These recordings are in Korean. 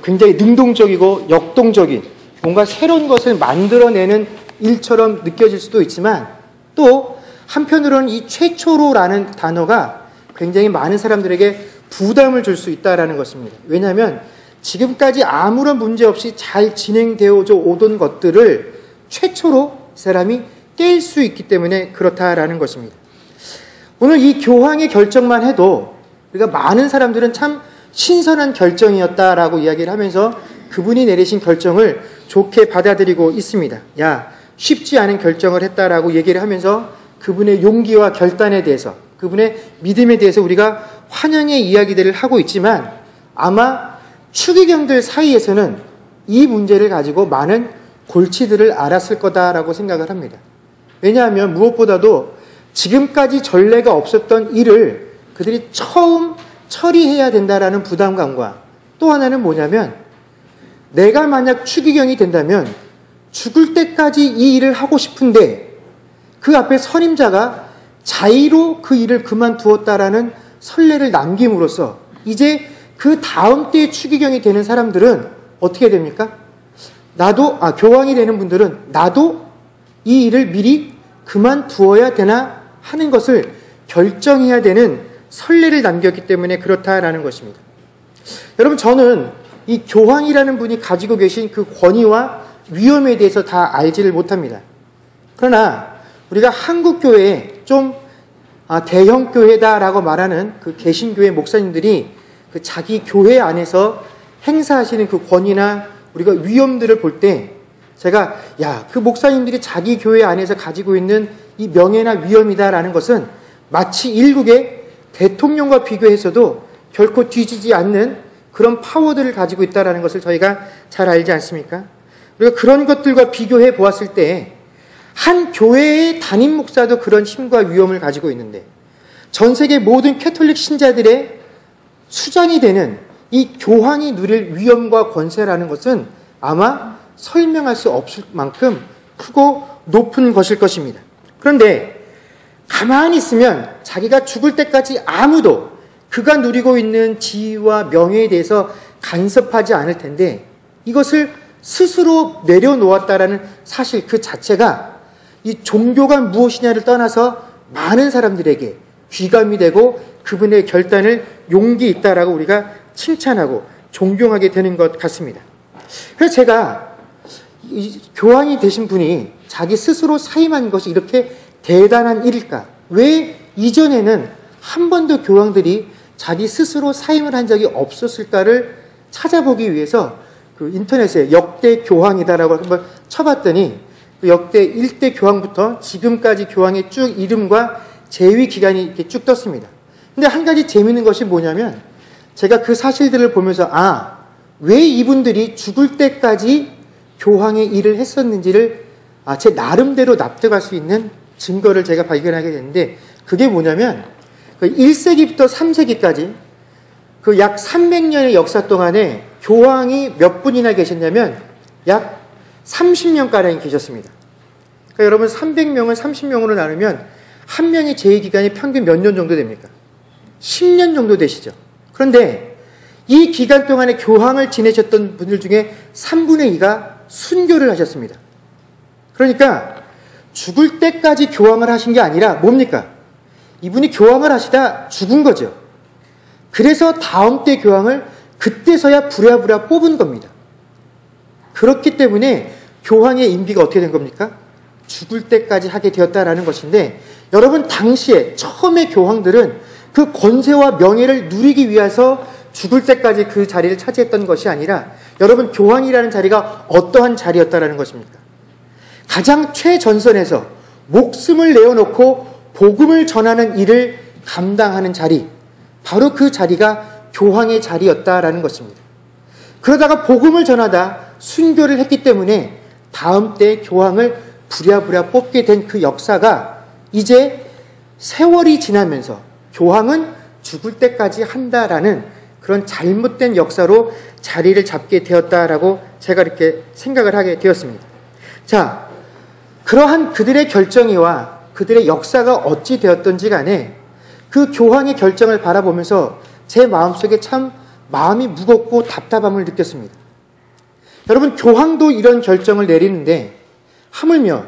굉장히 능동적이고 역동적인 뭔가 새로운 것을 만들어내는 일처럼 느껴질 수도 있지만, 또 한편으로는 이 최초로라는 단어가 굉장히 많은 사람들에게 부담을 줄 수 있다는 것입니다. 왜냐하면 지금까지 아무런 문제 없이 잘 진행되어 오던 것들을 최초로 사람이 깰 수 있기 때문에 그렇다라는 것입니다. 오늘 이 교황의 결정만 해도 우리가 많은 사람들은 참 신선한 결정이었다라고 이야기를 하면서 그분이 내리신 결정을 좋게 받아들이고 있습니다. 야, 쉽지 않은 결정을 했다라고 얘기를 하면서 그분의 용기와 결단에 대해서, 그분의 믿음에 대해서 우리가 환영의 이야기들을 하고 있지만, 아마 추기경들 사이에서는 이 문제를 가지고 많은 골치들을 앓았을 거다라고 생각을 합니다. 왜냐하면 무엇보다도 지금까지 전례가 없었던 일을 그들이 처음 처리해야 된다라는 부담감과, 또 하나는 뭐냐면 내가 만약 추기경이 된다면 죽을 때까지 이 일을 하고 싶은데 그 앞에 선임자가 자의로 그 일을 그만두었다라는 선례를 남김으로써 이제 그 다음 때에 추기경이 되는 사람들은 어떻게 됩니까? 교황이 되는 분들은 나도 이 일을 미리 그만두어야 되나 하는 것을 결정해야 되는 선례를 남겼기 때문에 그렇다라는 것입니다. 여러분, 저는 이 교황이라는 분이 가지고 계신 그 권위와 위험에 대해서 다 알지를 못합니다. 그러나 우리가 한국 교회에 좀 대형 교회다라고 말하는 그 개신교회 목사님들이 그 자기 교회 안에서 행사하시는 그 권위나 우리가 위험들을 볼 때 제가 그 목사님들이 자기 교회 안에서 가지고 있는 이 명예나 위험이다라는 것은 마치 일국의 대통령과 비교해서도 결코 뒤지지 않는 그런 파워들을 가지고 있다는 것을 저희가 잘 알지 않습니까? 우리가 그런 것들과 비교해 보았을 때 한 교회의 담임 목사도 그런 힘과 위험을 가지고 있는데, 전 세계 모든 캐톨릭 신자들의 수장이 되는 이 교황이 누릴 위엄과 권세라는 것은 아마 설명할 수 없을 만큼 크고 높은 것일 것입니다. 그런데 가만히 있으면 자기가 죽을 때까지 아무도 그가 누리고 있는 지위와 명예에 대해서 간섭하지 않을 텐데, 이것을 스스로 내려놓았다라는 사실 그 자체가 이 종교가 무엇이냐를 떠나서 많은 사람들에게 귀감이 되고 그분의 결단을 용기 있다라고 우리가 칭찬하고 존경하게 되는 것 같습니다. 그래서 제가 이 교황이 되신 분이 자기 스스로 사임한 것이 이렇게 대단한 일일까? 왜 이전에는 한 번도 교황들이 자기 스스로 사임을 한 적이 없었을까를 찾아보기 위해서 그 인터넷에 역대 교황이다라고 한번 쳐봤더니 그 역대 1대 교황부터 지금까지 교황의 쭉 이름과 재위 기간이 이렇게 쭉 떴습니다. 근데 한 가지 재미있는 것이 뭐냐면, 제가 그 사실들을 보면서 왜 이분들이 죽을 때까지 교황의 일을 했었는지를 제 나름대로 납득할 수 있는 증거를 제가 발견하게 됐는데, 그게 뭐냐면 그 1세기부터 3세기까지 그 약 300년의 역사 동안에 교황이 몇 분이나 계셨냐면 약 30명가량이 계셨습니다. 그러니까 여러분, 300명을 30명으로 나누면 한 명의 재위 기간이 평균 몇 년 정도 됩니까? 10년 정도 되시죠. 그런데 이 기간 동안에 교황을 지내셨던 분들 중에 3분의 2가 순교를 하셨습니다. 그러니까 죽을 때까지 교황을 하신 게 아니라 뭡니까? 이분이 교황을 하시다 죽은 거죠. 그래서 다음 때 교황을 그때서야 부랴부랴 뽑은 겁니다. 그렇기 때문에 교황의 임기가 어떻게 된 겁니까? 죽을 때까지 하게 되었다라는 것인데, 여러분, 당시에 처음에 교황들은 그 권세와 명예를 누리기 위해서 죽을 때까지 그 자리를 차지했던 것이 아니라, 여러분, 교황이라는 자리가 어떠한 자리였다라는 것입니까? 가장 최전선에서 목숨을 내어놓고 복음을 전하는 일을 감당하는 자리, 바로 그 자리가 교황의 자리였다라는 것입니다. 그러다가 복음을 전하다 순교를 했기 때문에 다음 때 교황을 부랴부랴 뽑게 된 그 역사가 이제 세월이 지나면서 교황은 죽을 때까지 한다라는 그런 잘못된 역사로 자리를 잡게 되었다라고 제가 이렇게 생각을 하게 되었습니다. 자, 그러한 그들의 결정이와 그들의 역사가 어찌 되었던지 간에 그 교황의 결정을 바라보면서 제 마음속에 참 마음이 무겁고 답답함을 느꼈습니다. 여러분, 교황도 이런 결정을 내리는데 하물며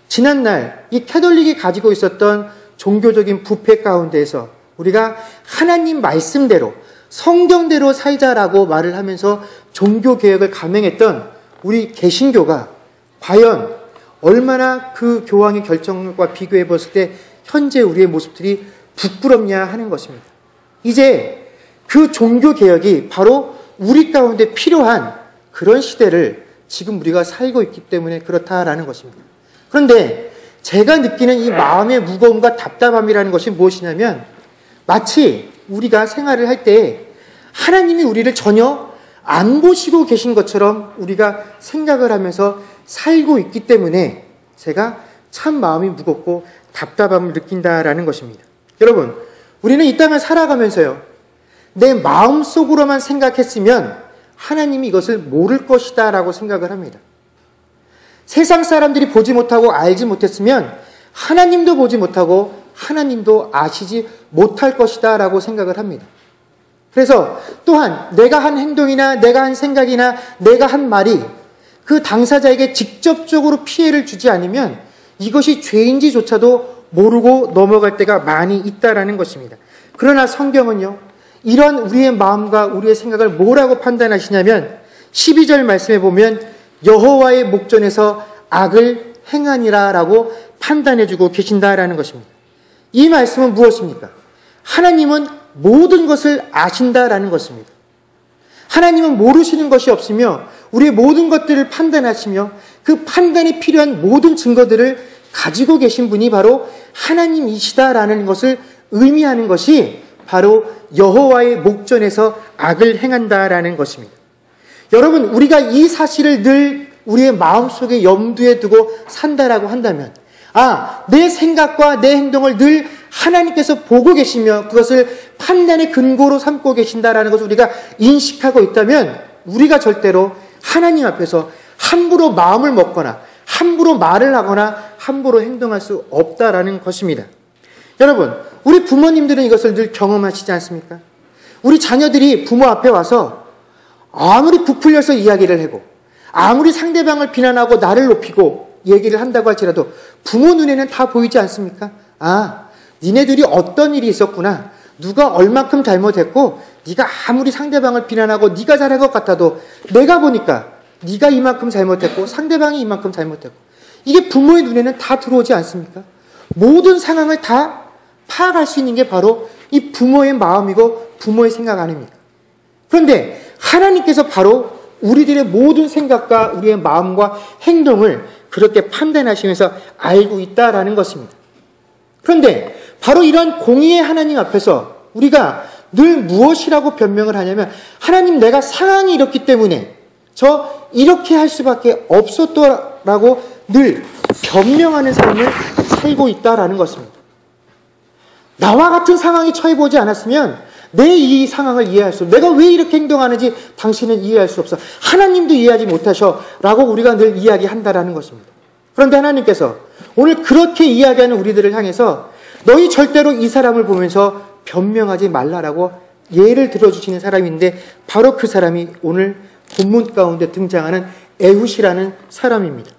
지난날 이 캐톨릭이 가지고 있었던 종교적인 부패 가운데에서 우리가 하나님 말씀대로 성경대로 살자라고 말을 하면서 종교개혁을 감행했던 우리 개신교가 과연 얼마나 그 교황의 결정과 비교해 봤을 때 현재 우리의 모습들이 부끄럽냐 하는 것입니다. 이제 그 종교개혁이 바로 우리 가운데 필요한 그런 시대를 지금 우리가 살고 있기 때문에 그렇다라는 것입니다. 그런데 제가 느끼는 이 마음의 무거움과 답답함이라는 것이 무엇이냐면 마치 우리가 생활을 할 때 하나님이 우리를 전혀 안 보시고 계신 것처럼 우리가 생각을 하면서 살고 있기 때문에 제가 참 마음이 무겁고 답답함을 느낀다라는 것입니다. 여러분, 우리는 이 땅을 살아가면서요, 내 마음속으로만 생각했으면 하나님이 이것을 모를 것이다 라고 생각을 합니다. 세상 사람들이 보지 못하고 알지 못했으면 하나님도 보지 못하고 하나님도 아시지 못할 것이다 라고 생각을 합니다. 그래서 또한 내가 한 행동이나 내가 한 생각이나 내가 한 말이 그 당사자에게 직접적으로 피해를 주지 않으면 이것이 죄인지조차도 모르고 넘어갈 때가 많이 있다라는 것입니다. 그러나 성경은요, 이런 우리의 마음과 우리의 생각을 뭐라고 판단하시냐면 12절 말씀에 보면 여호와의 목전에서 악을 행하니라 라고 판단해주고 계신다라는 것입니다. 이 말씀은 무엇입니까? 하나님은 모든 것을 아신다라는 것입니다. 하나님은 모르시는 것이 없으며 우리의 모든 것들을 판단하시며 그 판단이 필요한 모든 증거들을 가지고 계신 분이 바로 하나님이시다라는 것을 의미하는 것이 바로 여호와의 목전에서 악을 행한다라는 것입니다. 여러분, 우리가 이 사실을 늘 우리의 마음속에 염두에 두고 산다라고 한다면 내 생각과 내 행동을 늘 하나님께서 보고 계시며 그것을 판단의 근거로 삼고 계신다라는 것을 우리가 인식하고 있다면 우리가 절대로 하나님 앞에서 함부로 마음을 먹거나 함부로 말을 하거나 함부로 행동할 수 없다라는 것입니다. 여러분, 우리 부모님들은 이것을 늘 경험하시지 않습니까? 우리 자녀들이 부모 앞에 와서 아무리 부풀려서 이야기를 하고 아무리 상대방을 비난하고 나를 높이고 얘기를 한다고 할지라도 부모 눈에는 다 보이지 않습니까? 니네들이 어떤 일이 있었구나. 누가 얼만큼 잘못했고 네가 아무리 상대방을 비난하고 네가 잘한 것 같아도 내가 보니까 네가 이만큼 잘못했고 상대방이 이만큼 잘못했고 이게 부모의 눈에는 다 들어오지 않습니까? 모든 상황을 다 파악할 수 있는 게 바로 이 부모의 마음이고 부모의 생각 아닙니까? 그런데 하나님께서 바로 우리들의 모든 생각과 우리의 마음과 행동을 그렇게 판단하시면서 알고 있다라는 것입니다. 그런데 바로 이런 공의의 하나님 앞에서 우리가 늘 무엇이라고 변명을 하냐면 하나님, 내가 상황이 이렇기 때문에 이렇게 할 수밖에 없었더라고 늘 변명하는 삶을 살고 있다라는 것입니다. 나와 같은 상황에 처해보지 않았으면 내 이 상황을 이해할 수 없어. 내가 왜 이렇게 행동하는지 당신은 이해할 수 없어. 하나님도 이해하지 못하셔 라고 우리가 늘 이야기한다라는 것입니다. 그런데 하나님께서 오늘 그렇게 이야기하는 우리들을 향해서 너희 절대로 이 사람을 보면서 변명하지 말라라고 예를 들어주시는 사람인데 바로 그 사람이 오늘 본문 가운데 등장하는 에훗이라는 사람입니다.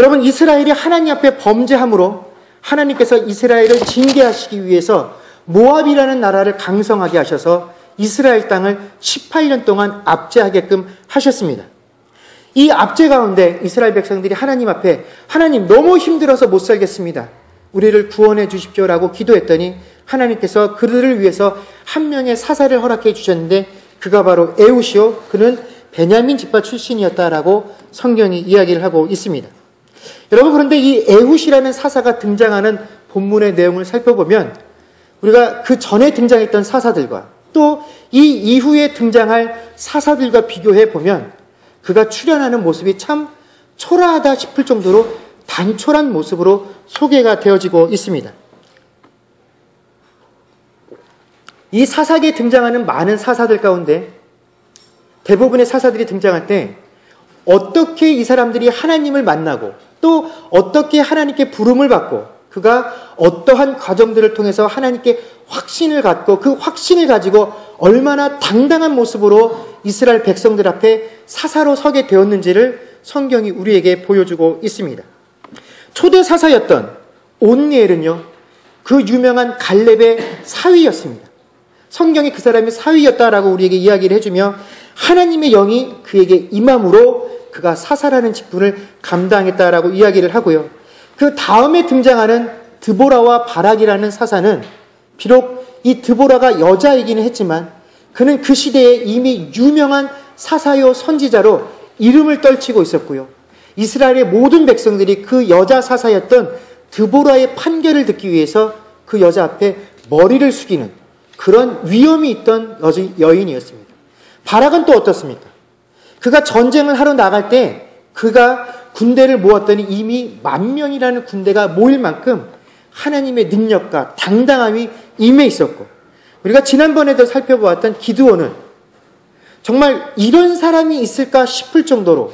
여러분, 이스라엘이 하나님 앞에 범죄함으로 하나님께서 이스라엘을 징계하시기 위해서 모압이라는 나라를 강성하게 하셔서 이스라엘 땅을 18년 동안 압제하게끔 하셨습니다. 이 압제 가운데 이스라엘 백성들이 하나님 앞에 하나님, 너무 힘들어서 못 살겠습니다. 우리를 구원해 주십시오라고 기도했더니 하나님께서 그들을 위해서 한 명의 사사를 허락해 주셨는데 그가 바로 에훗이요, 그는 베냐민 지파 출신이었다라고 성경이 이야기를 하고 있습니다. 여러분, 그런데 이 에훗이라는 사사가 등장하는 본문의 내용을 살펴보면 우리가 그 전에 등장했던 사사들과 또 이 이후에 등장할 사사들과 비교해 보면 그가 출연하는 모습이 참 초라하다 싶을 정도로 단촐한 모습으로 소개가 되어지고 있습니다. 이 사사기에 등장하는 많은 사사들 가운데 대부분의 사사들이 등장할 때 어떻게 이 사람들이 하나님을 만나고 또 어떻게 하나님께 부름을 받고 그가 어떠한 과정들을 통해서 하나님께 확신을 갖고 그 확신을 가지고 얼마나 당당한 모습으로 이스라엘 백성들 앞에 사사로 서게 되었는지를 성경이 우리에게 보여주고 있습니다. 초대 사사였던 온니엘은요, 그 유명한 갈렙의 사위였습니다. 성경이 그 사람이 사위였다라고 우리에게 이야기를 해주며 하나님의 영이 그에게 임함으로 그가 사사라는 직분을 감당했다라고 이야기를 하고요. 그 다음에 등장하는 드보라와 바락이라는 사사는 비록 이 드보라가 여자이기는 했지만 그는 그 시대에 이미 유명한 사사요 선지자로 이름을 떨치고 있었고요. 이스라엘의 모든 백성들이 그 여자 사사였던 드보라의 판결을 듣기 위해서 그 여자 앞에 머리를 숙이는 그런 위엄이 있던 여인이었습니다. 바락은 또 어떻습니까? 그가 전쟁을 하러 나갈 때 그가 군대를 모았더니 이미 10,000명이라는 군대가 모일 만큼 하나님의 능력과 당당함이 임해 있었고, 우리가 지난번에도 살펴보았던 기드온은 정말 이런 사람이 있을까 싶을 정도로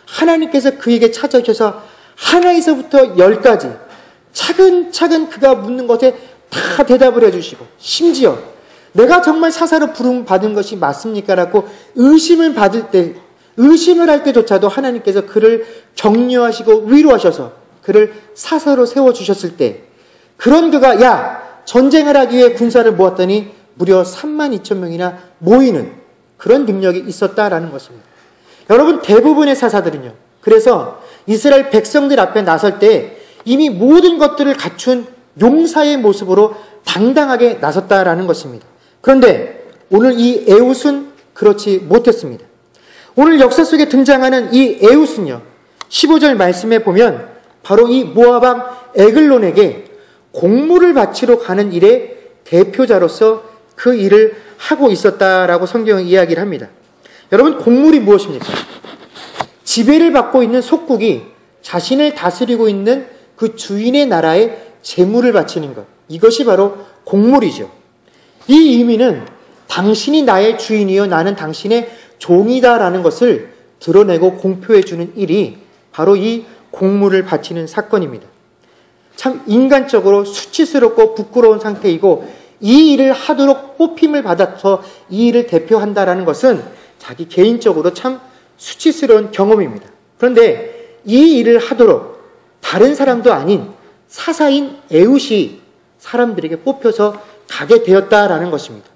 하나님께서 그에게 찾아오셔서 하나에서부터 10까지 차근차근 그가 묻는 것에 다 대답을 해주시고, 심지어 내가 정말 사사로 부름 받은 것이 맞습니까? 라고 의심을 할 때조차도 하나님께서 그를 격려하시고 위로하셔서 그를 사사로 세워주셨을 때, 그런 그가 전쟁을 하기 위해 군사를 모았더니 무려 32,000명이나 모이는 그런 능력이 있었다라는 것입니다. 여러분, 대부분의 사사들은요, 그래서 이스라엘 백성들 앞에 나설 때 이미 모든 것들을 갖춘 용사의 모습으로 당당하게 나섰다라는 것입니다. 그런데 오늘 이 에훗은 그렇지 못했습니다. 오늘 역사 속에 등장하는 이 에훗은요, 15절 말씀에 보면 바로 이 모압왕 에글론에게 공물을 바치러 가는 일의 대표자로서 그 일을 하고 있었다라고 성경은 이야기를 합니다. 여러분, 공물이 무엇입니까? 지배를 받고 있는 속국이 자신을 다스리고 있는 그 주인의 나라에 재물을 바치는 것, 이것이 바로 공물이죠. 이 의미는 당신이 나의 주인이요 나는 당신의 종이다라는 것을 드러내고 공표해주는 일이 바로 이 공물을 바치는 사건입니다. 참 인간적으로 수치스럽고 부끄러운 상태이고, 이 일을 하도록 뽑힘을 받아서 이 일을 대표한다라는 것은 자기 개인적으로 참 수치스러운 경험입니다. 그런데 이 일을 하도록 다른 사람도 아닌 사사인 에훗이 사람들에게 뽑혀서 가게 되었다라는 것입니다.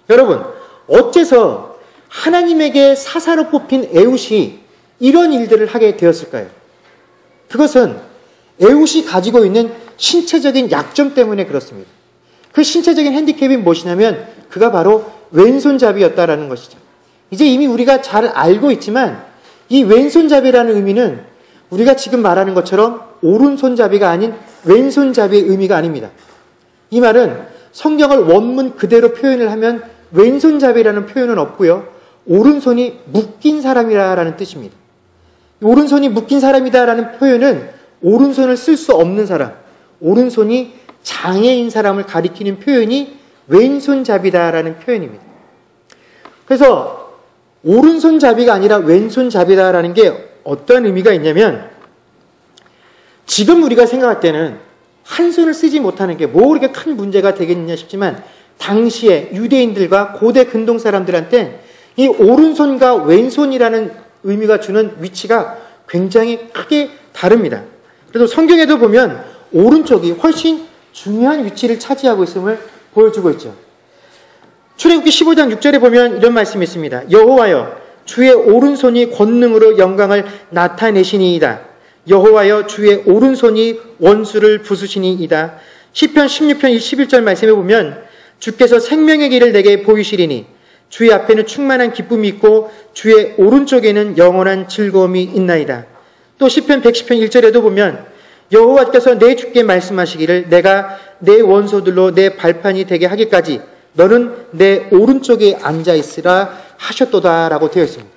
여러분, 어째서 하나님에게 사사로 뽑힌 에훗이 이런 일들을 하게 되었을까요? 그것은 에훗이 가지고 있는 신체적인 약점 때문에 그렇습니다. 그 신체적인 핸디캡이 무엇이냐면 그가 바로 왼손잡이였다라는 것이죠. 이제 이미 우리가 잘 알고 있지만 이 왼손잡이라는 의미는 우리가 지금 말하는 것처럼 오른손잡이가 아닌 왼손잡이의 의미가 아닙니다. 이 말은 성경을 원문 그대로 표현을 하면 왼손잡이라는 표현은 없고요, 오른손이 묶인 사람이라는 뜻입니다. 오른손이 묶인 사람이다라는 표현은 오른손을 쓸 수 없는 사람, 오른손이 장애인 사람을 가리키는 표현이 왼손잡이다라는 표현입니다. 그래서 오른손잡이가 아니라 왼손잡이다라는 게 어떤 의미가 있냐면, 지금 우리가 생각할 때는 한 손을 쓰지 못하는 게 뭐 그렇게 큰 문제가 되겠느냐 싶지만, 당시에 유대인들과 고대 근동 사람들한테 이 오른손과 왼손이라는 의미가 주는 위치가 굉장히 크게 다릅니다. 그래도 성경에도 보면 오른쪽이 훨씬 중요한 위치를 차지하고 있음을 보여주고 있죠. 출애굽기 15장 6절에 보면 이런 말씀이 있습니다. 여호와여, 주의 오른손이 권능으로 영광을 나타내시니이다. 여호와여, 주의 오른손이 원수를 부수시니이다. 시편 16편 11절 말씀에 보면 주께서 생명의 길을 내게 보이시리니 주의 앞에는 충만한 기쁨이 있고 주의 오른쪽에는 영원한 즐거움이 있나이다. 또 시편 110편 1절에도 보면 여호와께서 내 주께 말씀하시기를 내가 내 원소들로 내 발판이 되게 하기까지 너는 내 오른쪽에 앉아있으라 하셨도다라고 되어 있습니다.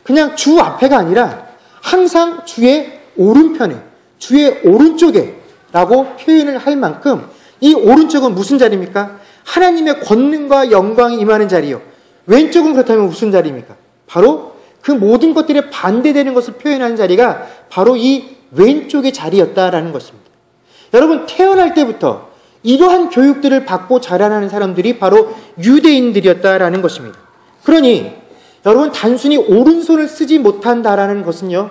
그냥 주 앞에가 아니라 항상 주의 오른편에, 주의 오른쪽에 라고 표현을 할 만큼 이 오른쪽은 무슨 자리입니까? 하나님의 권능과 영광이 임하는 자리요. 왼쪽은 그렇다면 무슨 자리입니까? 바로 그 모든 것들에 반대되는 것을 표현하는 자리가 바로 이 왼쪽의 자리였다라는 것입니다. 여러분, 태어날 때부터 이러한 교육들을 받고 자라나는 사람들이 바로 유대인들이었다라는 것입니다. 그러니 여러분, 단순히 오른손을 쓰지 못한다라는 것은요,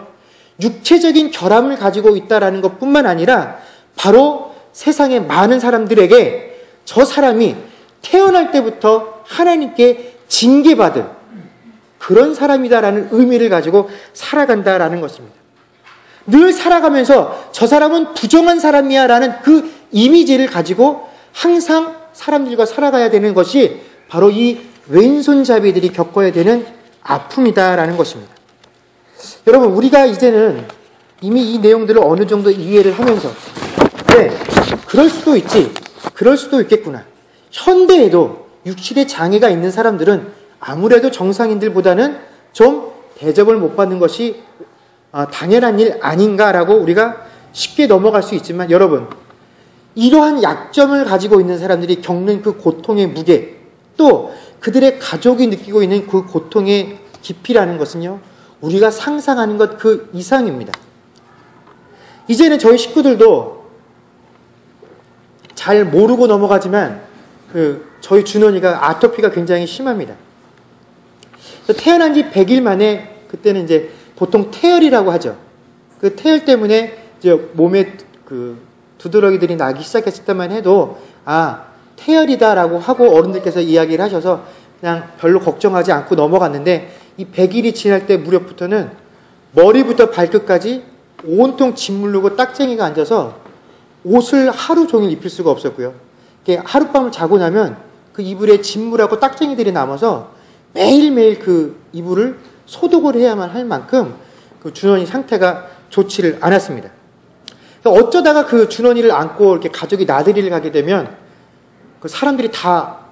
육체적인 결함을 가지고 있다라는 것뿐만 아니라 바로 세상의 많은 사람들에게 저 사람이 태어날 때부터 하나님께 징계받은 그런 사람이다라는 의미를 가지고 살아간다라는 것입니다. 늘 살아가면서 저 사람은 부정한 사람이야 라는 그 이미지를 가지고 항상 사람들과 살아가야 되는 것이 바로 이 왼손잡이들이 겪어야 되는 아픔이다라는 것입니다. 여러분, 우리가 이제는 이미 이 내용들을 어느 정도 이해를 하면서 그럴 수도 있지, 그럴 수도 있겠구나. 현대에도 육신에 장애가 있는 사람들은 아무래도 정상인들보다는 좀 대접을 못 받는 것이 당연한 일 아닌가라고 우리가 쉽게 넘어갈 수 있지만, 여러분, 이러한 약점을 가지고 있는 사람들이 겪는 그 고통의 무게, 또 그들의 가족이 느끼고 있는 그 고통의 깊이라는 것은요, 우리가 상상하는 것 그 이상입니다. 이제는 저희 식구들도 잘 모르고 넘어가지만 저희 준원이가 아토피가 굉장히 심합니다. 태어난 지 100일 만에, 그때는 이제 보통 태열이라고 하죠. 그 태열 때문에 이제 몸에 그 두드러기들이 나기 시작했을 때만 해도 태열이다라고 하고 어른들께서 이야기를 하셔서 그냥 별로 걱정하지 않고 넘어갔는데, 이 100일이 지날 때 무렵부터는 머리부터 발끝까지 온통 짓 물르고 딱쟁이가 앉아서 옷을 하루 종일 입힐 수가 없었고요. 하룻밤을 자고 나면 그 이불에 진물하고 딱쟁이들이 남아서 매일매일 그 이불을 소독을 해야만 할 만큼 그 준원이 상태가 좋지를 않았습니다. 어쩌다가 그 준원이를 안고 이렇게 가족이 나들이를 가게 되면 그 사람들이 다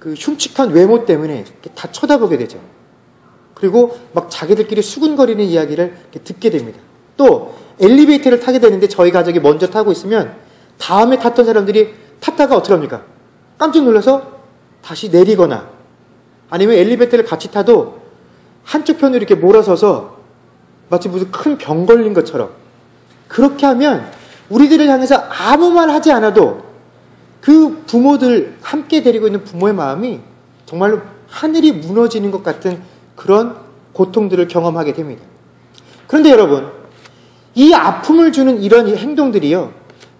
그 흉측한 외모 때문에 다 쳐다보게 되죠. 그리고 막 자기들끼리 수군거리는 이야기를 듣게 됩니다. 또 엘리베이터를 타게 되는데 저희 가족이 먼저 타고 있으면 다음에 탔던 사람들이 탔다가 어떻게 합니까? 깜짝 놀라서 다시 내리거나, 아니면 엘리베이터를 같이 타도 한쪽 편으로 이렇게 몰아서서 마치 무슨 큰 병 걸린 것처럼 그렇게 하면 우리들을 향해서 아무 말 하지 않아도 그 부모들, 함께 데리고 있는 부모의 마음이 정말로 하늘이 무너지는 것 같은 그런 고통들을 경험하게 됩니다. 그런데 여러분, 이 아픔을 주는 이런 행동들이요,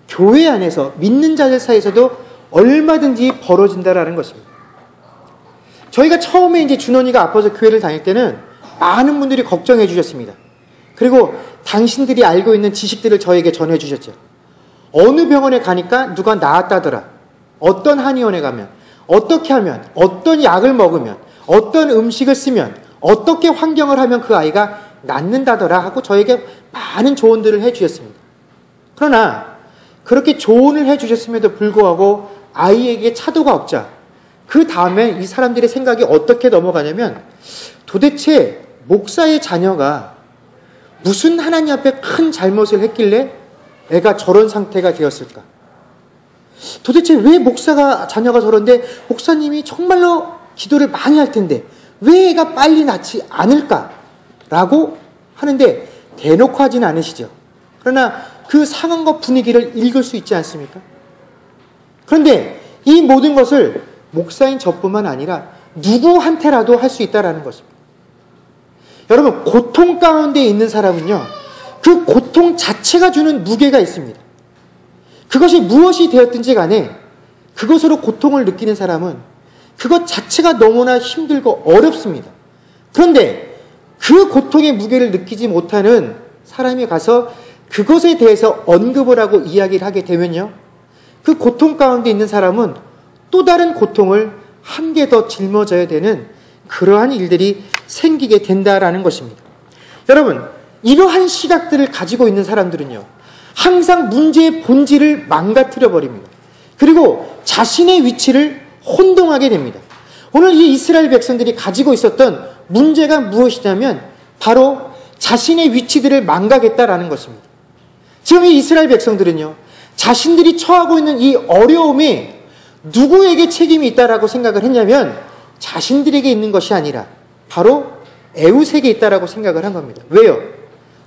교회 안에서 믿는 자들 사이에서도 얼마든지 벌어진다라는 것입니다. 저희가 처음에 이제 준원이가 아파서 교회를 다닐 때는 많은 분들이 걱정해 주셨습니다. 그리고 당신들이 알고 있는 지식들을 저에게 전해 주셨죠. 어느 병원에 가니까 누가 나았다더라. 어떤 한의원에 가면, 어떻게 하면, 어떤 약을 먹으면, 어떤 음식을 쓰면, 어떻게 환경을 하면 그 아이가 낫는다더라 하고 저에게 많은 조언들을 해 주셨습니다. 그러나 그렇게 조언을 해 주셨음에도 불구하고 아이에게 차도가 없자 그 다음에 이 사람들의 생각이 어떻게 넘어가냐면, 도대체 목사의 자녀가 무슨 하나님 앞에 큰 잘못을 했길래 애가 저런 상태가 되었을까? 도대체 왜 목사가 자녀가 저런데 목사님이 정말로 기도를 많이 할 텐데 왜 애가 빨리 낫지 않을까라고 하는데 대놓고 하진 않으시죠. 그러나 그 상황과 분위기를 읽을 수 있지 않습니까? 그런데 이 모든 것을 목사인 저뿐만 아니라 누구한테라도 할 수 있다라는 것입니다. 여러분, 고통 가운데 있는 사람은요, 그 고통 자체가 주는 무게가 있습니다. 그것이 무엇이 되었든지 간에 그것으로 고통을 느끼는 사람은 그것 자체가 너무나 힘들고 어렵습니다. 그런데 그 고통의 무게를 느끼지 못하는 사람이 가서 그것에 대해서 언급을 하고 이야기를 하게 되면요, 그 고통 가운데 있는 사람은 또 다른 고통을 함께 더 짊어져야 되는 그러한 일들이 생기게 된다라는 것입니다. 여러분, 이러한 시각들을 가지고 있는 사람들은요, 항상 문제의 본질을 망가뜨려 버립니다. 그리고 자신의 위치를 혼동하게 됩니다. 오늘 이 이스라엘 백성들이 가지고 있었던 문제가 무엇이냐면 바로 자신의 위치들을 망가겠다라는 것입니다. 지금 이 이스라엘 백성들은요, 자신들이 처하고 있는 이 어려움에 누구에게 책임이 있다라고 생각을 했냐면 자신들에게 있는 것이 아니라 바로 에웃에게 있다라고 생각을 한 겁니다. 왜요?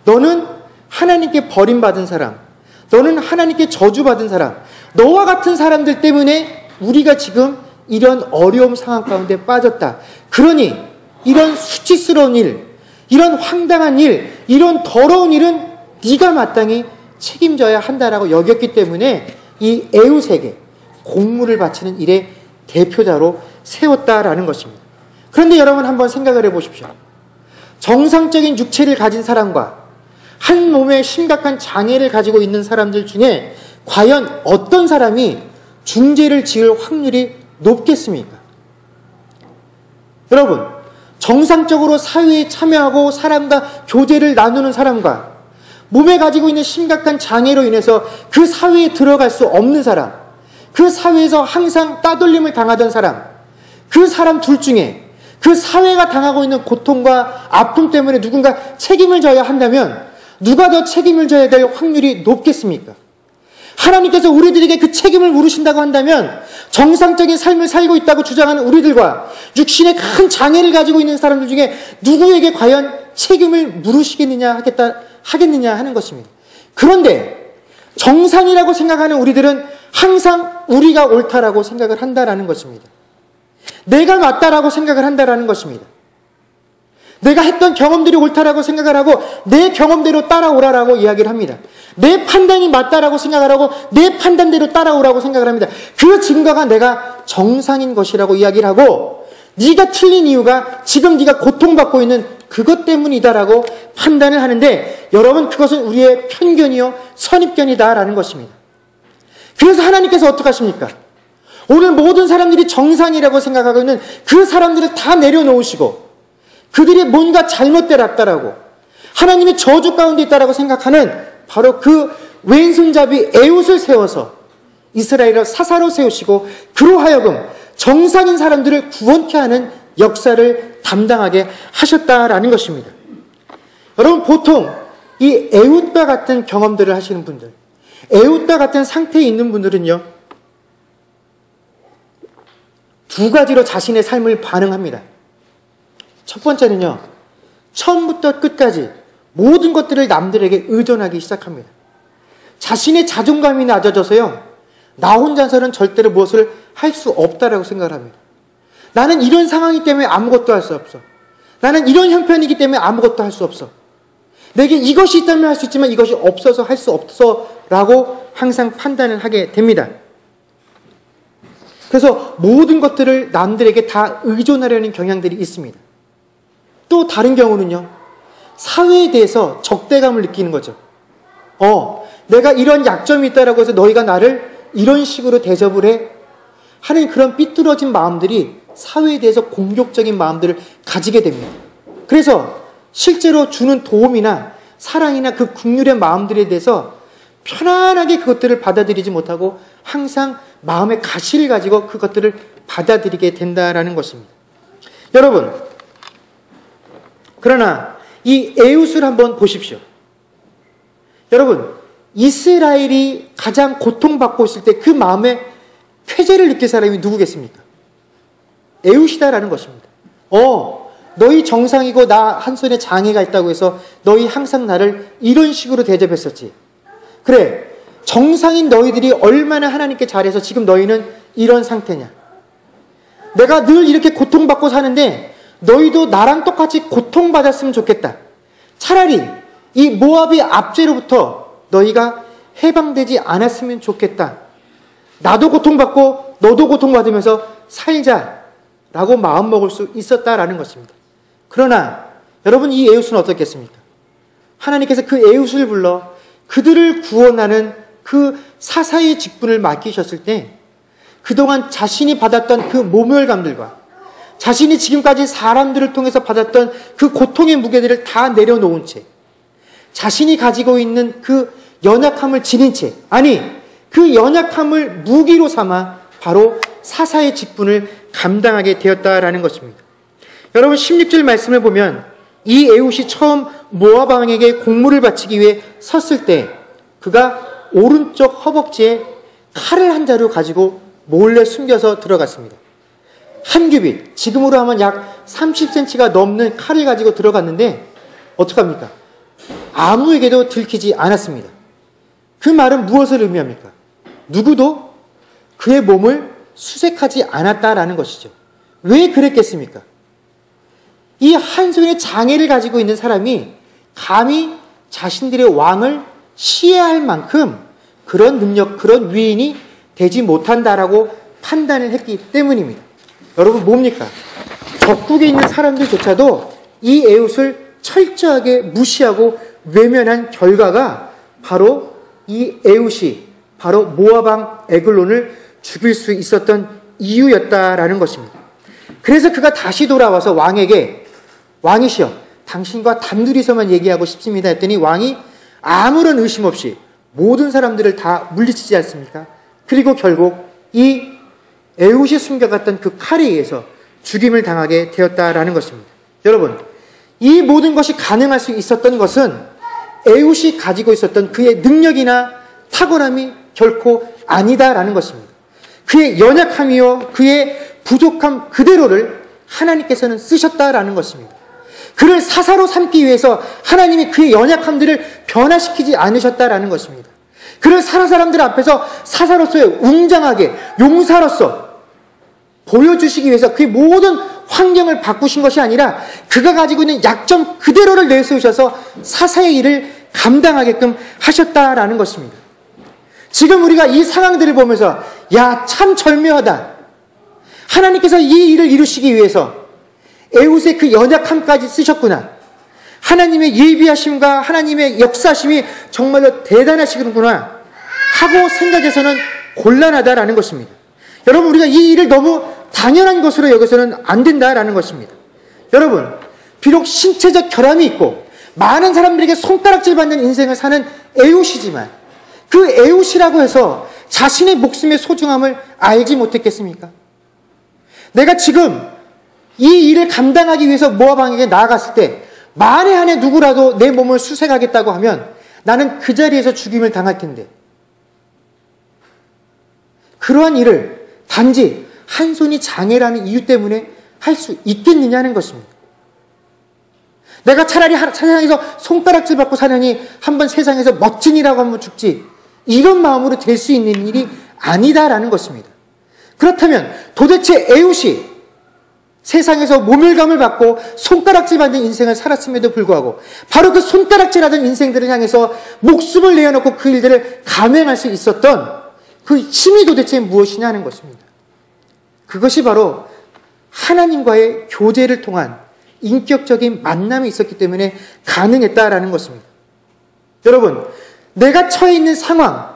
너는 하나님께 버림받은 사람, 너는 하나님께 저주받은 사람, 너와 같은 사람들 때문에 우리가 지금 이런 어려움 상황 가운데 빠졌다. 그러니 이런 수치스러운 일, 이런 황당한 일, 이런 더러운 일은 네가 마땅히 책임져야 한다라고 여겼기 때문에 이 에웃에게 공물을 바치는 일의 대표자로 세웠다라는 것입니다. 그런데 여러분 한번 생각을 해보십시오. 정상적인 육체를 가진 사람과 한 몸에 심각한 장애를 가지고 있는 사람들 중에 과연 어떤 사람이 중죄를 지을 확률이 높겠습니까? 여러분, 정상적으로 사회에 참여하고 사람과 교제를 나누는 사람과 몸에 가지고 있는 심각한 장애로 인해서 그 사회에 들어갈 수 없는 사람, 그 사회에서 항상 따돌림을 당하던 사람, 그 사람 둘 중에 그 사회가 당하고 있는 고통과 아픔 때문에 누군가 책임을 져야 한다면 누가 더 책임을 져야 될 확률이 높겠습니까? 하나님께서 우리들에게 그 책임을 물으신다고 한다면 정상적인 삶을 살고 있다고 주장하는 우리들과 육신의 큰 장애를 가지고 있는 사람들 중에 누구에게 과연 책임을 물으시겠느냐 하겠느냐 하는 것입니다. 그런데 정상이라고 생각하는 우리들은 항상 우리가 옳다라고 생각을 한다라는 것입니다. 내가 맞다라고 생각을 한다라는 것입니다. 내가 했던 경험들이 옳다라고 생각을 하고 내 경험대로 따라오라라고 이야기를 합니다. 내 판단이 맞다라고 생각을 하고 내 판단대로 따라오라고 생각을 합니다. 그 증거가 내가 정상인 것이라고 이야기를 하고 네가 틀린 이유가 지금 네가 고통받고 있는 그것 때문이다라고 판단을 하는데 여러분 그것은 우리의 편견이요 선입견이다라는 것입니다. 그래서 하나님께서 어떻게 하십니까? 오늘 모든 사람들이 정상이라고 생각하고 있는 그 사람들을 다 내려놓으시고 그들이 뭔가 잘못되었다라고 하나님의 저주 가운데 있다라고 생각하는 바로 그 왼손잡이 에웃을 세워서 이스라엘을 사사로 세우시고 그로 하여금 정상인 사람들을 구원케 하는 역사를 담당하게 하셨다라는 것입니다. 여러분 보통 이 에웃과 같은 경험들을 하시는 분들, 에웃과 같은 상태에 있는 분들은요, 두 가지로 자신의 삶을 반응합니다. 첫 번째는요, 처음부터 끝까지 모든 것들을 남들에게 의존하기 시작합니다. 자신의 자존감이 낮아져서요, 나 혼자서는 절대로 무엇을 할 수 없다라고 생각을 합니다. 나는 이런 상황이기 때문에 아무것도 할 수 없어. 나는 이런 형편이기 때문에 아무것도 할 수 없어. 내게 이것이 있다면 할 수 있지만 이것이 없어서 할 수 없어 라고 항상 판단을 하게 됩니다. 그래서 모든 것들을 남들에게 다 의존하려는 경향들이 있습니다. 또 다른 경우는요, 사회에 대해서 적대감을 느끼는 거죠. 내가 이런 약점이 있다라고 해서 너희가 나를 이런 식으로 대접을 해? 하는 그런 삐뚤어진 마음들이 사회에 대해서 공격적인 마음들을 가지게 됩니다. 그래서 실제로 주는 도움이나 사랑이나 그 긍휼의 마음들에 대해서 편안하게 그것들을 받아들이지 못하고 항상 마음의 가시를 가지고 그것들을 받아들이게 된다라는 것입니다. 여러분, 그러나 이 에웃을 한번 보십시오. 여러분, 이스라엘이 가장 고통받고 있을 때 그 마음에 쾌재를 느낄 사람이 누구겠습니까? 에웃이다라는 것입니다. 너희 정상이고 나 한 손에 장애가 있다고 해서 너희 항상 나를 이런 식으로 대접했었지. 그래, 정상인 너희들이 얼마나 하나님께 잘해서 지금 너희는 이런 상태냐. 내가 늘 이렇게 고통받고 사는데 너희도 나랑 똑같이 고통받았으면 좋겠다. 차라리 이 모압의 압제로부터 너희가 해방되지 않았으면 좋겠다. 나도 고통받고 너도 고통받으면서 살자라고 마음먹을 수 있었다라는 것입니다. 그러나 여러분, 이 에웃은 어떻겠습니까? 하나님께서 그 에웃을 불러 그들을 구원하는 그 사사의 직분을 맡기셨을 때 그동안 자신이 받았던 그 모멸감들과 자신이 지금까지 사람들을 통해서 받았던 그 고통의 무게들을 다 내려놓은 채 자신이 가지고 있는 그 연약함을 지닌 채, 아니 그 연약함을 무기로 삼아 바로 사사의 직분을 감당하게 되었다라는 것입니다. 여러분, 16절 말씀을 보면 이 에웃이 처음 모압 왕에게 공물을 바치기 위해 섰을 때 그가 오른쪽 허벅지에 칼을 한 자루 가지고 몰래 숨겨서 들어갔습니다. 한 규빗, 지금으로 하면 약 30cm가 넘는 칼을 가지고 들어갔는데 어떡합니까? 아무에게도 들키지 않았습니다. 그 말은 무엇을 의미합니까? 누구도 그의 몸을 수색하지 않았다라는 것이죠. 왜 그랬겠습니까? 이 한손의 장애를 가지고 있는 사람이 감히 자신들의 왕을 시해할 만큼 그런 능력, 그런 위인이 되지 못한다라고 판단을 했기 때문입니다. 여러분 뭡니까? 적국에 있는 사람들조차도 이 에웃을 철저하게 무시하고 외면한 결과가 바로 이 에웃이 바로 모압 왕 에글론을 죽일 수 있었던 이유였다라는 것입니다. 그래서 그가 다시 돌아와서 왕에게 왕이시여 당신과 단둘이서만 얘기하고 싶습니다 했더니 왕이 아무런 의심 없이 모든 사람들을 다 물리치지 않습니까? 그리고 결국 이 에웃이 숨겨갔던 그 칼에 의해서 죽임을 당하게 되었다라는 것입니다. 여러분, 이 모든 것이 가능할 수 있었던 것은 에웃이 가지고 있었던 그의 능력이나 탁월함이 결코 아니다라는 것입니다. 그의 연약함이요 그의 부족함 그대로를 하나님께서는 쓰셨다라는 것입니다. 그를 사사로 삼기 위해서 하나님이 그의 연약함들을 변화시키지 않으셨다라는 것입니다. 그를 사람들 앞에서 사사로서의 웅장하게 용사로서 보여주시기 위해서 그의 모든 환경을 바꾸신 것이 아니라 그가 가지고 있는 약점 그대로를 내세우셔서 사사의 일을 감당하게끔 하셨다라는 것입니다. 지금 우리가 이 상황들을 보면서 야, 참 절묘하다. 하나님께서 이 일을 이루시기 위해서 에웃의 그 연약함까지 쓰셨구나. 하나님의 예비하심과 하나님의 역사심이 정말로 대단하시구나 하고 생각해서는 곤란하다라는 것입니다. 여러분, 우리가 이 일을 너무 당연한 것으로 여기서는 안 된다라는 것입니다. 여러분, 비록 신체적 결함이 있고 많은 사람들에게 손가락질 받는 인생을 사는 에웃이지만 그 에웃이라고 해서 자신의 목숨의 소중함을 알지 못했겠습니까? 내가 지금 이 일을 감당하기 위해서 모압 왕에게 나아갔을 때 만에 한해 누구라도 내 몸을 수색하겠다고 하면 나는 그 자리에서 죽임을 당할 텐데 그러한 일을 단지 한 손이 장애라는 이유 때문에 할 수 있겠느냐는 것입니다. 내가 차라리 세상에서 손가락질 받고 사려니 한번 세상에서 멋진이라고 한번 죽지 이런 마음으로 될 수 있는 일이 아니다라는 것입니다. 그렇다면 도대체 에웃이 세상에서 모멸감을 받고 손가락질 받는 인생을 살았음에도 불구하고 바로 그 손가락질하던 인생들을 향해서 목숨을 내어놓고 그 일들을 감행할 수 있었던 그 힘이 도대체 무엇이냐는 것입니다. 그것이 바로 하나님과의 교제를 통한 인격적인 만남이 있었기 때문에 가능했다라는 것입니다. 여러분, 내가 처해 있는 상황,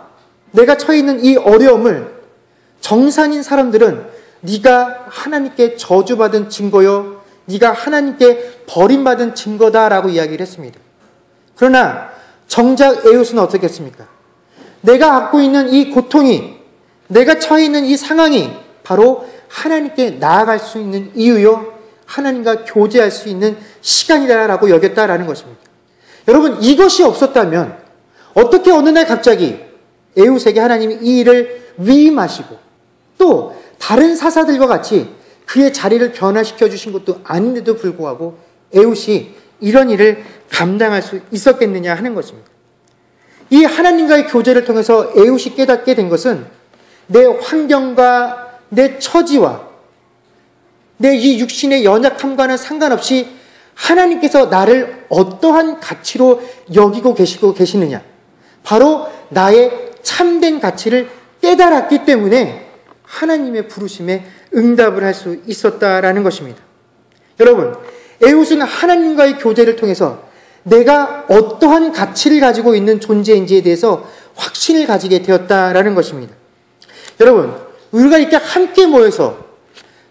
내가 처해 있는 이 어려움을 정상인 사람들은 네가 하나님께 저주받은 증거요, 네가 하나님께 버림받은 증거다라고 이야기를 했습니다. 그러나 정작 에웃은 어떻게 했습니까? 내가 갖고 있는 이 고통이, 내가 처해 있는 이 상황이 바로 하나님께 나아갈 수 있는 이유요, 하나님과 교제할 수 있는 시간이다라고 여겼다라는 것입니다. 여러분, 이것이 없었다면 어떻게 어느 날 갑자기 에웃에게 하나님이 이 일을 위임하시고 또 다른 사사들과 같이 그의 자리를 변화시켜 주신 것도 아닌데도 불구하고 에웃이 이런 일을 감당할 수 있었겠느냐 하는 것입니다. 이 하나님과의 교제를 통해서 에웃이 깨닫게 된 것은 내 환경과 내 처지와 내 이 육신의 연약함과는 상관없이 하나님께서 나를 어떠한 가치로 여기고 계시느냐, 바로 나의 참된 가치를 깨달았기 때문에 하나님의 부르심에 응답을 할 수 있었다라는 것입니다. 여러분, 에웃은 하나님과의 교제를 통해서 내가 어떠한 가치를 가지고 있는 존재인지에 대해서 확신을 가지게 되었다라는 것입니다. 여러분, 우리가 이렇게 함께 모여서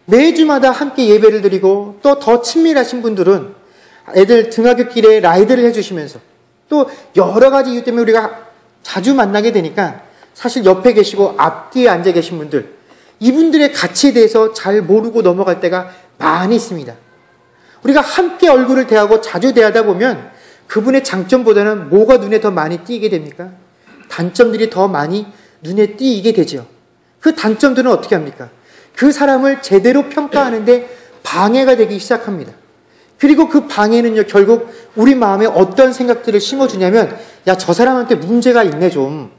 매주마다 함께 예배를 드리고 또 더 친밀하신 분들은 애들 등하굣길에 라이드를 해주시면서 또 여러 가지 이유 때문에 우리가 자주 만나게 되니까 사실 옆에 계시고 앞뒤에 앉아 계신 분들, 이분들의 가치에 대해서 잘 모르고 넘어갈 때가 많이 있습니다. 우리가 함께 얼굴을 대하고 자주 대하다 보면 그분의 장점보다는 뭐가 눈에 더 많이 띄게 됩니까? 단점들이 더 많이 눈에 띄게 되죠. 그 단점들은 어떻게 합니까? 그 사람을 제대로 평가하는데 방해가 되기 시작합니다. 그리고 그 방해는요, 결국 우리 마음에 어떤 생각들을 심어주냐면, 야, 저 사람한테 문제가 있네 좀.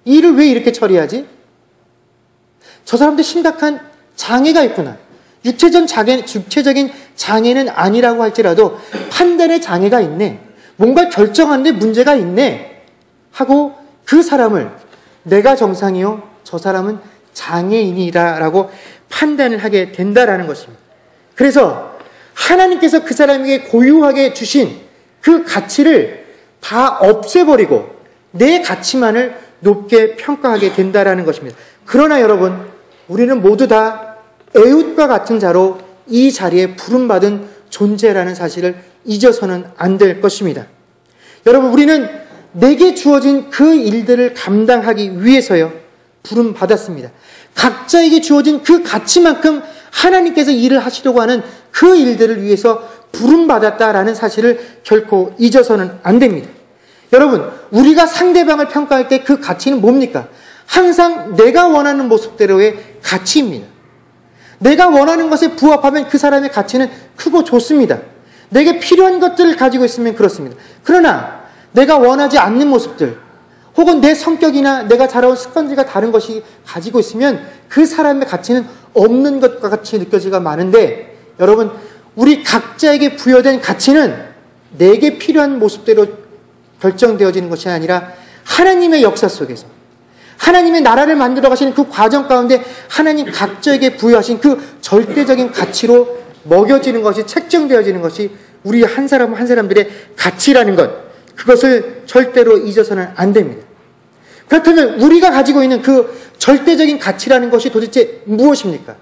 이 일을 왜 이렇게 처리하지? 저 사람도 심각한 장애가 있구나. 육체적인 장애는 아니라고 할지라도 판단의 장애가 있네. 뭔가 결정하는데 문제가 있네. 하고 그 사람을 내가 정상이요, 저 사람은 장애인이라고 판단을 하게 된다라는 것입니다. 그래서 하나님께서 그 사람에게 고유하게 주신 그 가치를 다 없애버리고 내 가치만을 높게 평가하게 된다라는 것입니다. 그러나 여러분, 우리는 모두 다 에훗과 같은 자로 이 자리에 부름받은 존재라는 사실을 잊어서는 안 될 것입니다. 여러분, 우리는 내게 주어진 그 일들을 감당하기 위해서요, 부름받았습니다. 각자에게 주어진 그 가치만큼 하나님께서 일을 하시려고 하는 그 일들을 위해서 부름받았다라는 사실을 결코 잊어서는 안 됩니다. 여러분, 우리가 상대방을 평가할 때 그 가치는 뭡니까? 항상 내가 원하는 모습대로의 가치입니다. 내가 원하는 것에 부합하면 그 사람의 가치는 크고 좋습니다. 내게 필요한 것들을 가지고 있으면 그렇습니다. 그러나 내가 원하지 않는 모습들, 혹은 내 성격이나 내가 자라온 습관들과 다른 것이 가지고 있으면 그 사람의 가치는 없는 것과 같이 느껴지기가 많은데, 여러분, 우리 각자에게 부여된 가치는 내게 필요한 모습대로 결정되어지는 것이 아니라 하나님의 역사 속에서, 하나님의 나라를 만들어 가시는 그 과정 가운데 하나님 각자에게 부여하신 그 절대적인 가치로 먹여지는 것이, 책정되어지는 것이 우리 한 사람 한 사람들의 가치라는 것, 그것을 절대로 잊어서는 안 됩니다. 그렇다면 우리가 가지고 있는 그 절대적인 가치라는 것이 도대체 무엇입니까?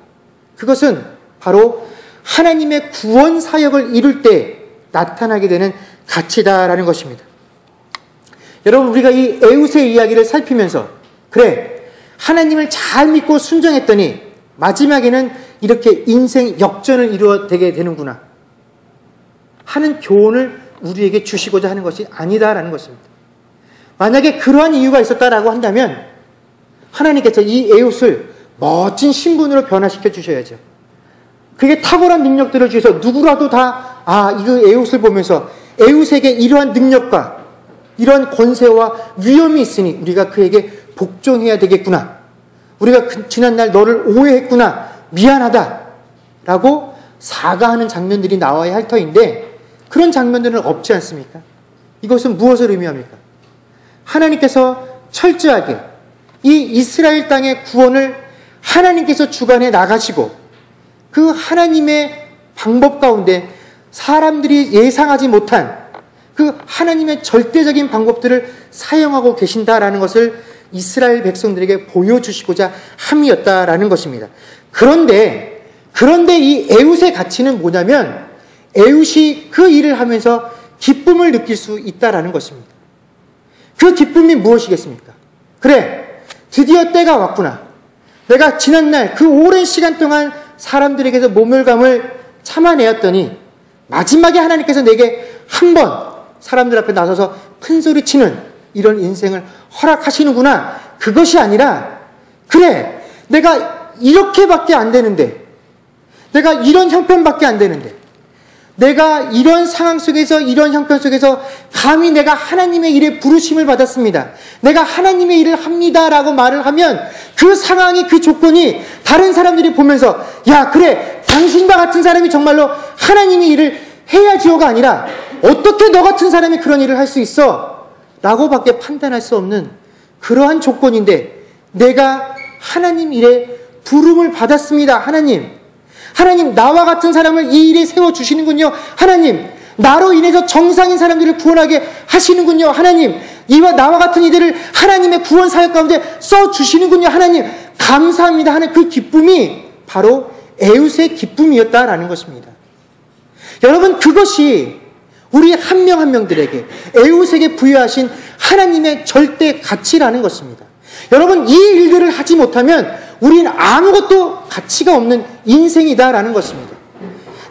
그것은 바로 하나님의 구원 사역을 이룰 때 나타나게 되는 가치다라는 것입니다. 여러분, 우리가 이 에훗의 이야기를 살피면서, 그래, 하나님을 잘 믿고 순종했더니 마지막에는 이렇게 인생 역전을 이루어되게 되는구나 하는 교훈을 우리에게 주시고자 하는 것이 아니다라는 것입니다. 만약에 그러한 이유가 있었다라고 한다면 하나님께서 이 에훗을 멋진 신분으로 변화시켜 주셔야죠. 그게 탁월한 능력들을 주셔서 누구라도 다 이 에훗을 보면서 에훗에게 이러한 능력과 이러한 권세와 위엄이 있으니 우리가 그에게 복종해야 되겠구나, 우리가 지난날 너를 오해했구나, 미안하다 라고 사과하는 장면들이 나와야 할 터인데 그런 장면들은 없지 않습니까? 이것은 무엇을 의미합니까? 하나님께서 철저하게 이 이스라엘 땅의 구원을 하나님께서 주관해 나가시고 그 하나님의 방법 가운데 사람들이 예상하지 못한 그 하나님의 절대적인 방법들을 사용하고 계신다라는 것을 이스라엘 백성들에게 보여주시고자 함이었다라는 것입니다. 그런데 이 에훗의 가치는 뭐냐면 에훗이 그 일을 하면서 기쁨을 느낄 수 있다라는 것입니다. 그 기쁨이 무엇이겠습니까? 그래, 드디어 때가 왔구나. 내가 지난날 그 오랜 시간 동안 사람들에게서 모멸감을 참아내었더니 마지막에 하나님께서 내게 한번 사람들 앞에 나서서 큰소리치는 이런 인생을 허락하시는구나. 그것이 아니라, 그래, 내가 이렇게밖에 안 되는데, 내가 이런 형편밖에 안 되는데, 내가 이런 상황 속에서, 이런 형편 속에서 감히 내가 하나님의 일에 부르심을 받았습니다, 내가 하나님의 일을 합니다라고 말을 하면 그 상황이, 그 조건이 다른 사람들이 보면서 야, 그래, 당신과 같은 사람이 정말로 하나님의 일을 해야지요가 아니라 어떻게 너 같은 사람이 그런 일을 할 수 있어? 라고밖에 판단할 수 없는 그러한 조건인데, 내가 하나님 일에 부름을 받았습니다. 하나님, 나와 같은 사람을 이 일에 세워주시는군요. 하나님, 나로 인해서 정상인 사람들을 구원하게 하시는군요. 하나님, 이와 나와 같은 이들을 하나님의 구원 사역 가운데 써주시는군요. 하나님, 감사합니다 하는 그 기쁨이 바로 에훗의 기쁨이었다라는 것입니다. 여러분, 그것이 우리 한 명 한 명들에게, 에훗에게 부여하신 하나님의 절대 가치라는 것입니다. 여러분, 이 일들을 하지 못하면 우리는 아무것도 가치가 없는 인생이다라는 것입니다.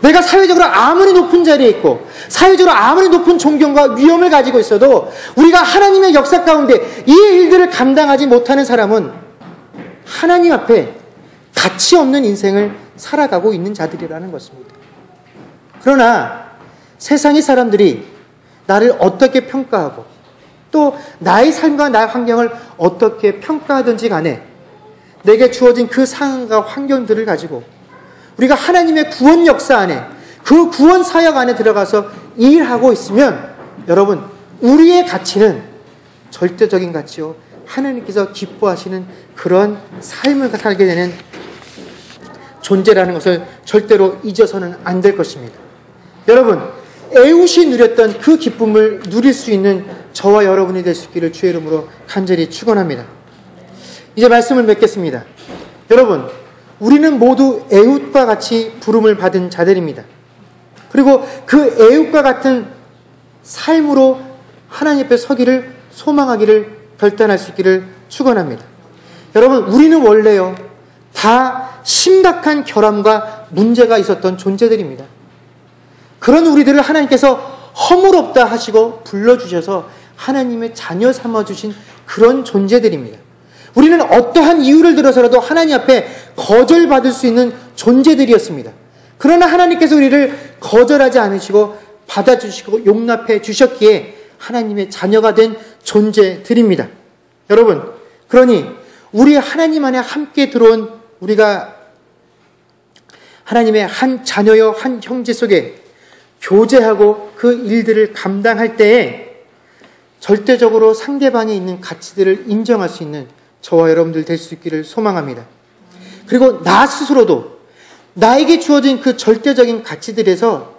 내가 사회적으로 아무리 높은 자리에 있고 사회적으로 아무리 높은 존경과 위엄을 가지고 있어도 우리가 하나님의 역사 가운데 이 일들을 감당하지 못하는 사람은 하나님 앞에 가치 없는 인생을 살아가고 있는 자들이라는 것입니다. 그러나 세상의 사람들이 나를 어떻게 평가하고 또 나의 삶과 나의 환경을 어떻게 평가하든지 간에 내게 주어진 그 상황과 환경들을 가지고 우리가 하나님의 구원 역사 안에, 그 구원 사역 안에 들어가서 일하고 있으면 여러분, 우리의 가치는 절대적인 가치요, 하나님께서 기뻐하시는 그런 삶을 살게 되는 존재라는 것을 절대로 잊어서는 안 될 것입니다. 여러분, 에웃이 누렸던 그 기쁨을 누릴 수 있는 저와 여러분이 될 수 있기를 주의 이름으로 간절히 축원합니다. 이제 말씀을 맺겠습니다. 여러분, 우리는 모두 에웃과 같이 부름을 받은 자들입니다. 그리고 그 에웃과 같은 삶으로 하나님 앞에 서기를 소망하기를 결단할 수 있기를 축원합니다. 여러분, 우리는 원래요, 다 심각한 결함과 문제가 있었던 존재들입니다. 그런 우리들을 하나님께서 허물없다 하시고 불러주셔서 하나님의 자녀 삼아주신 그런 존재들입니다. 우리는 어떠한 이유를 들어서라도 하나님 앞에 거절받을 수 있는 존재들이었습니다. 그러나 하나님께서 우리를 거절하지 않으시고 받아주시고 용납해 주셨기에 하나님의 자녀가 된 존재들입니다. 여러분, 그러니 우리 하나님 안에 함께 들어온 우리가 하나님의 한 자녀여 한 형제 속에 교제하고 그 일들을 감당할 때에 절대적으로 상대방에 있는 가치들을 인정할 수 있는 저와 여러분들 될 수 있기를 소망합니다. 그리고 나 스스로도 나에게 주어진 그 절대적인 가치들에서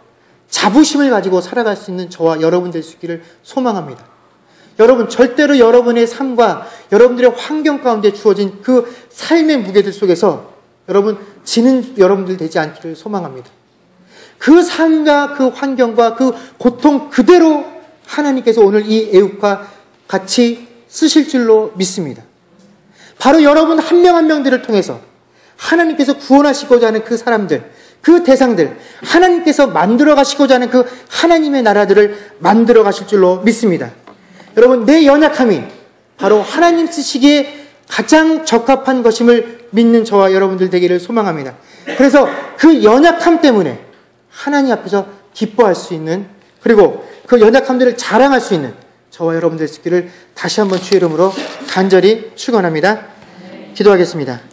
자부심을 가지고 살아갈 수 있는 저와 여러분 될 수 있기를 소망합니다. 여러분, 절대로 여러분의 삶과 여러분들의 환경 가운데 주어진 그 삶의 무게들 속에서 여러분 지는 여러분들 되지 않기를 소망합니다. 그 삶과 그 환경과 그 고통 그대로 하나님께서 오늘 이 에웃과 같이 쓰실 줄로 믿습니다. 바로 여러분 한 명 한 명들을 통해서 하나님께서 구원하시고자 하는 그 사람들, 그 대상들, 하나님께서 만들어 가시고자 하는 그 하나님의 나라들을 만들어 가실 줄로 믿습니다. 여러분, 내 연약함이 바로 하나님 쓰시기에 가장 적합한 것임을 믿는 저와 여러분들 되기를 소망합니다. 그래서 그 연약함 때문에 하나님 앞에서 기뻐할 수 있는, 그리고 그 연약함들을 자랑할 수 있는 저와 여러분들 되기를 다시 한번 주의 이름으로 간절히 축원합니다. 기도하겠습니다.